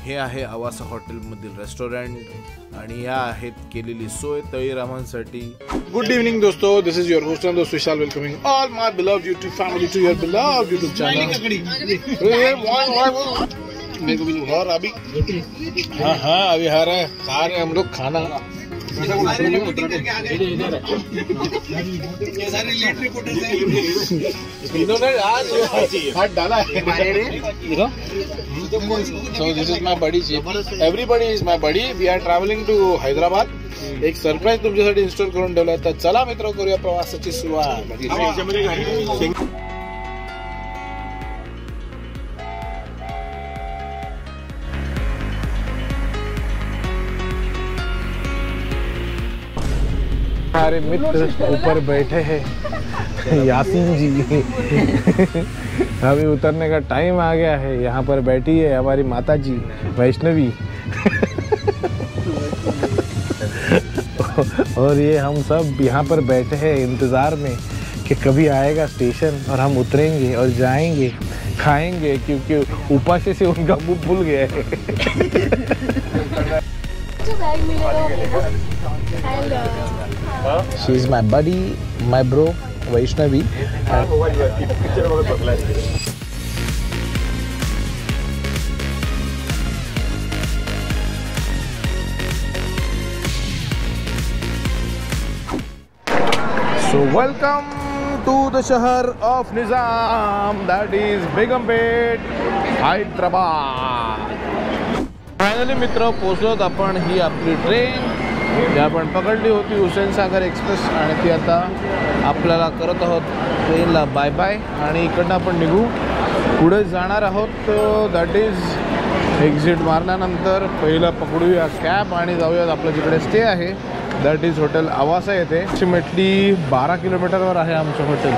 हे आहे आवासा हॉटेलमधील रेस्टोरंट आणि या आहेत केलेली सोय तळीरामांसाठी। गुड इवनिंग दोस्तों, this is your host and host Vishal, welcoming all my beloved YouTube family to your beloved YouTube channel। और अभी हाँ अभी आ रहा है, खा रहे हैं हम लोग खाना। इन्होंने आज हाथ डाला है। So this is my buddy chief. Everybody is my buddy. We are traveling to Hyderabad. एक सरप्राईज तुमच्यासाठी इन्स्टॉल करून ठेवला आहे। तर चला मित्र, करूया प्रवासाची सुरुवात। हमारे मित्र ऊपर बैठे हैं, यासीन जी। अभी उतरने का टाइम आ गया है। यहाँ पर बैठी है हमारी माता जी वैष्णवी। और ये हम सब यहाँ पर बैठे हैं इंतज़ार में कि कभी आएगा स्टेशन और हम उतरेंगे और जाएंगे, खाएंगे, क्योंकि उपासे से उनका मुंह फूल गया है। She is my buddy, my bro, Vaishnavi. So welcome to the शहर of Nizam, that is Begumpet, Hyderabad. Finally मित्र पोहोचलोत आपण। ही आपली ट्रेन जी आपण पकडली होती हुसेन सागर एक्सप्रेस आणि ती आता आपल्याला करत आहोत ट्रेनला बाय बाय आणि इकडनं आपण निघू, पुढे जाणार आहोत। दॅट इज एक्झिट मारल्यानंतर पहिलं पकडूया कॅब आणि जाऊयात आपलं जिकडे स्टे आहे, दॅट इज हॉटेल आवासा येथे। अप्रॉक्सिमेटली 12 किलोमीटरवर आहे आमचं हॉटेल।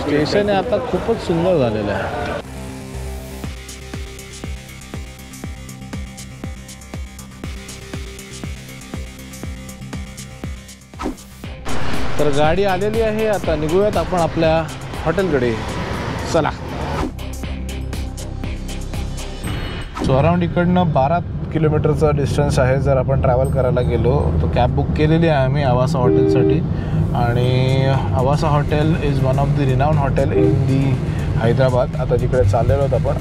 स्टेशन आहे आता खूपच सुंदर झालेलं आहे। तर गाडी आलेली आहे, आता निघूयात आपण आपल्या हॉटेलकडे। चला। सो अराउंड इकडनं 12 किलोमीटरचा डिस्टन्स आहे जर आपण ट्रॅव्हल करायला गेलो तर। कॅब बुक केलेली आहे आम्ही आवासा हॉटेलसाठी आणि Avasa hotel is one of the renowned hotel in the Hyderabad. आता जिकडे चाललेलो आहोत आपण,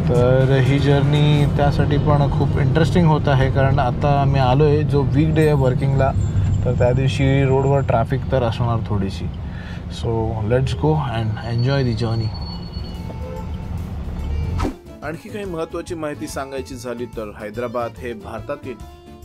तर ही जर्नी त्यासाठी पण खूप इंटरेस्टिंग होत आहे, कारण आता आम्ही आलो आहे जो वीक डे आहे वर्किंगला, तर त्या दिवशी रोडवर ट्रॅफिक तर असणार थोडीशी। So let's go and enjoy the journey. आणखी काही महत्त्वाची माहिती सांगायची झाली तर हैदराबाद हे भारतातील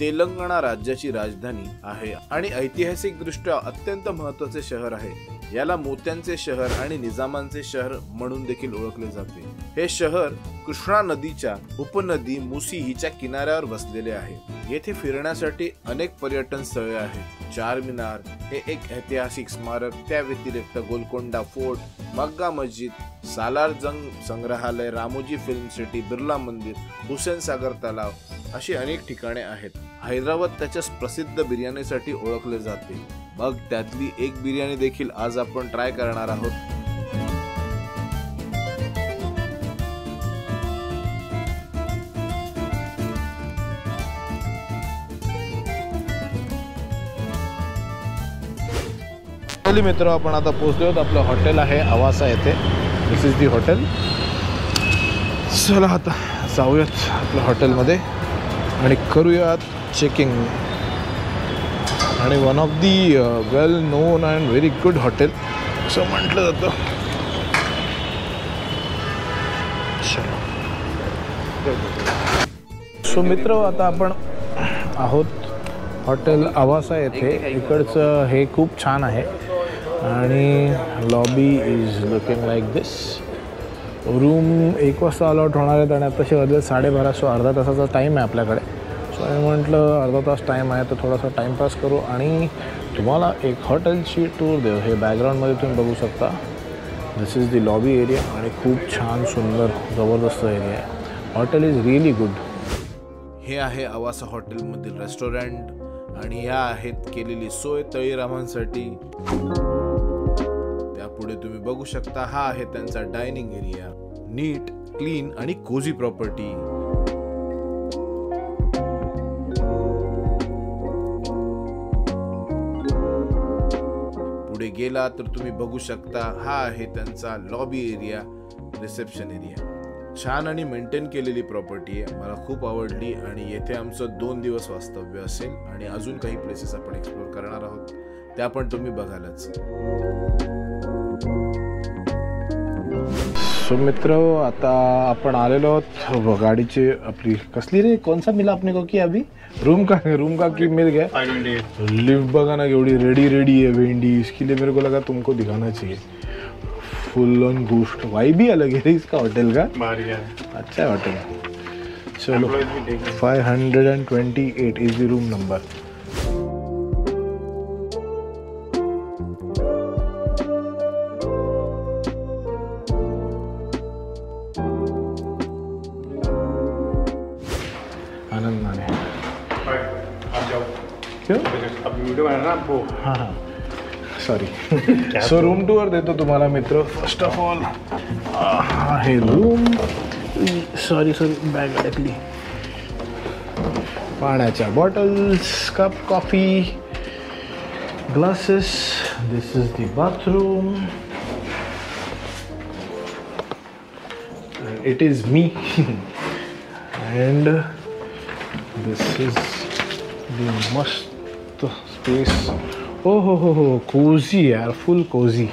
तेलंगणा राज्याची राजधानी आहे आणि ऐतिहासिक दृष्ट्या अत्यंत महत्त्वाचे शहर आहे। याला मोत्यांचे शहर आणि निजामांचे शहर म्हणून देखील ओळखले जाते। हे शहर कृष्णा नदीच्या उपनदी मुसी हिच्या किनाऱ्यावर वसलेले आहे। येथे फिरण्यासाठी अनेक पर्यटन स्थळे आहेत। चार मिनार हे एक ऐतिहासिक स्मारक, त्या व्यतिरिक्त गोलकोंडा फोर्ट, मक्का मस्जिद, सालार जंग संग्रहालय, रामोजी फिल्म सिटी, बिर्ला मंदिर, हुसेन सागर तलाव अशी अनेक ठिकाणे आहेत। हैदराबाद त्याच्या प्रसिद्ध बिर्याणीसाठी ओळखले जाते। मग त्यातली एक बिर्याणी देखील आज आपण ट्राय करणार आहोत। मित्र आपण आता पोहोचलो आहोत, आपलं हॉटेल आहे आवासा येथे। दिस इज दी हॉटेल। चला आता जाऊयात आपल्या हॉटेलमध्ये आणि करूयात चेकिंग। आणि one of the well non and very good hotel असं म्हटलं जातं। सो मित्र आता आपण आहोत हॉटेल आवासा येथे। इकडचं हे खूप छान आहे आणि lobby is looking like this. Room 1 वाजता अलॉट होणार आहेत आणि आताशी वाजले 12:30, सो अर्धा तासाचा टाईम आहे आपल्याकडे। सो मी म्हटलं अर्धा तास टाईम आहे तर थोडासा टाईमपास करू आणि तुम्हाला एक हॉटेलची टूर देऊ। हे बॅकग्राऊंडमध्ये तुम्ही बघू शकता, दिस इज दी लॉबी एरिया आणि खूप छान सुंदर जबरदस्त एरिया आहे। Hotel is really good. हे आहे आवासा हॉटेलमधील रेस्टोरंट आणि या आहेत केलेली सोय तळीरामांसाठी। पुढे तुम्ही बघू शकता हा आहे त्यांचा डायनिंग एरिया. नीट, क्लीन आणि कोझी प्रॉपर्टी. पुढे गेला तर तुम्ही बघू शकता हा आहे त्यांचा लॉबी एरिया, रिसेप्शन एरिया. छान आणि मेंटेन केलेली प्रॉपर्टी आहे, मला खूप आवडली. आणि येथे आमचं 2 दिवस वास्तव्य असेल आणि अजून काही प्लेसेस आपण एक्सप्लोर करणार आहोत, त्या पण तुम्ही बघालच. सो मित्र, आता आपण आलेलो आहोत गाडीची आपली कसली रे, कौन सा मिला आपने को की अभी रूम का की मिल गया. लिफ्ट बघा ना केवढी रेडी है वेंडी. इसके लिए मेरे को लगा तुमको दिखाना चाहिए. फुल ऑन गोस्ट वाइब ही अलग है इसका होटल का. अच्छा है होटल. चलो 528 इज द रूम नंबर. आनंद क्यों अब वीडियो बना ना आपको. हाँ सॉरी. सो रूम टूर देतो तुम्हाला मित्र. फर्स्ट ऑफ ऑल हे रूम. सॉरी बॅग अडकली. पाण्याच्या bottles, cup coffee, glasses. This is the bathroom. It is me. And this is the मस्त स्पेस. हो कोजी यार, फुल कोजी.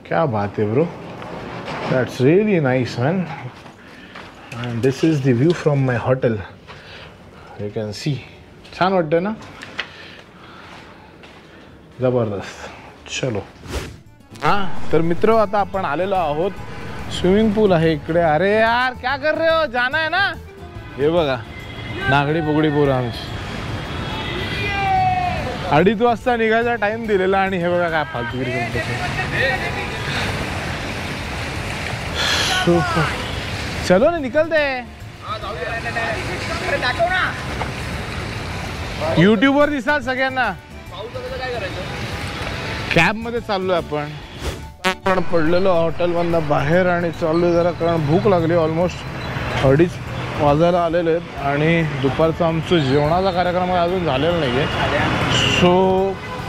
क्या बात है bro, that's really nice man. End this is the view from my hotel. You can see. छान वाटतं ना. जबरदस्त. चलो. हां तर मित्र, आता आपण आलेलो आहोत. स्विमिंग पूल आहे इकडे. अरे यार क्या कर रहे हो, जाना है ना. हे बघा नागडी पुगडी पोरं आमची. 2:30 वाजता निघायचा टाइम दिलेला आणि हे बघा काय फालतूगिरी करतो. चलो ना निकलते. YouTube वर दिसाल सगळ्यांना. कॅब मध्ये चाललोय आपण. पडलेलो हॉटेल मधनं बाहेर आणि चाललोय जरा, कारण भूक लागली. ऑलमोस्ट 2:30 वाजायला आलेले आहेत आणि दुपारचं आमचं जेवणाचा कार्यक्रम अजून झालेला नाही आहे. सो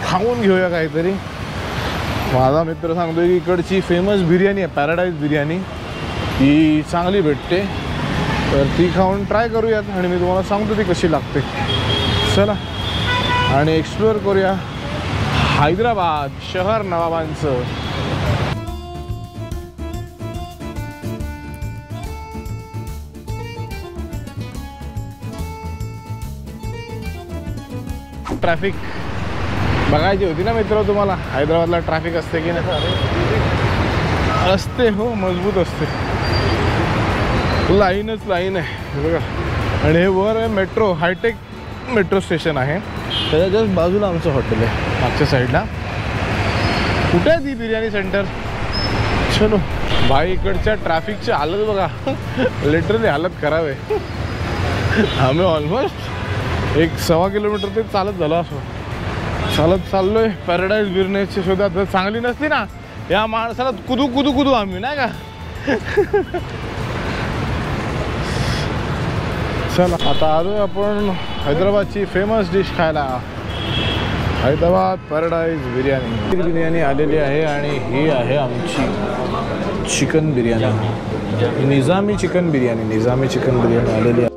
खाऊन घेऊया काहीतरी. माझा मित्र सांगतोय की इकडची फेमस बिर्याणी आहे, पॅराडाईज बिर्याणी, ही चांगली भेटते, तर ती खाऊन ट्राय करूयात आणि मी तुम्हाला सांगतो ती कशी लागते. चला आणि एक्सप्लोअर करूया हैदराबाद शहर नवाबांचं. ट्रॅफिक बघायची होती ना मित्र तुम्हाला. हैदराबादला ट्रॅफिक असते की नाही. असते हो, मजबूत असते. लाईनच लाईन आहे बघा. आणि हे वर आहे मेट्रो, हायटेक मेट्रो स्टेशन आहे. त्याच्या जस्ट बाजूला आमचं हॉटेल आहे मागच्या साईडला. कुठे आहे ती बिर्याणी सेंटर. चलो भाई, इकडच्या ट्रॅफिकची हालत बघा. लिटरली हालत खराब आहे. आम्ही ऑलमोस्ट 1.25 किलोमीटर ते चालत झालो असं. चालत चाललोय पॅराडाईज बिर्याणीच्या शोधात. जर चांगली नसली ना या माणसाला कुदू आम्ही, नाही का. चला आता आलोय आपण हैदराबादची फेमस डिश खायला. हैदराबाद पॅराडाईज बिर्याणी आलेली आहे आणि ही आहे आमची चिकन बिर्याणी. निजामी चिकन बिर्याणी आलेली आहे.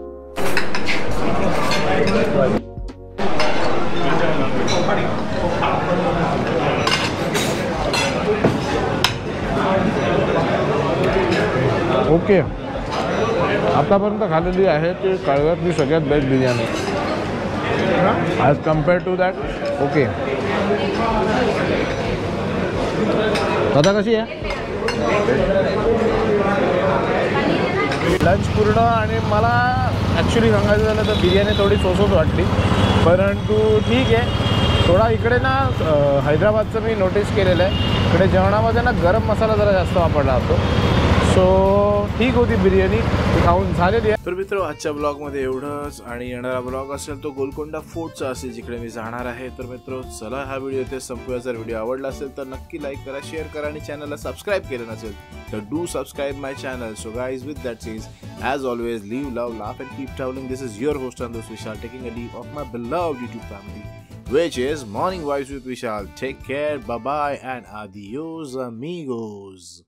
ओके, आतापर्यंत खाल्लेली आहे ती कळव्यातली सगळ्यात best biryani as compare to that. Okay, दादा कशी आहे. लंच पूर्ण आणि मला ॲक्च्युली सांगायचं झालं तर बिर्याणी थोडी सोसोस वाटली, परंतु ठीक आहे. थोडा इकडे ना हैदराबादचं मी नोटीस केलेलं आहे, इकडे जेवणामध्ये ना गरम मसाला जरा जास्त वापरला जातो. सो ठीक होती बिर्याणी, ती खाऊन झालेली आहे. तर मित्र, आजच्या ब्लॉगमध्ये एवढंच. आणि येणारा ब्लॉग असेल तो गोलकोंडा फोर्टचा असेल, जिकडे मी जाणार आहे. तर मित्र, चला हा व्हिडिओ इथे संपूया. जर व्हिडिओ आवडला असेल तर नक्की लाईक करा, शेअर करा आणि चॅनलला सबस्क्राईब केलं नसेल तर do subscribe my channel. So guys, with that says, as always, live, love, laugh and keep traveling. This is your host Andus Vishal, taking a leave of my beloved YouTube family, which is Morning Vibes with Vishal. Take care, bye bye and adios amigos.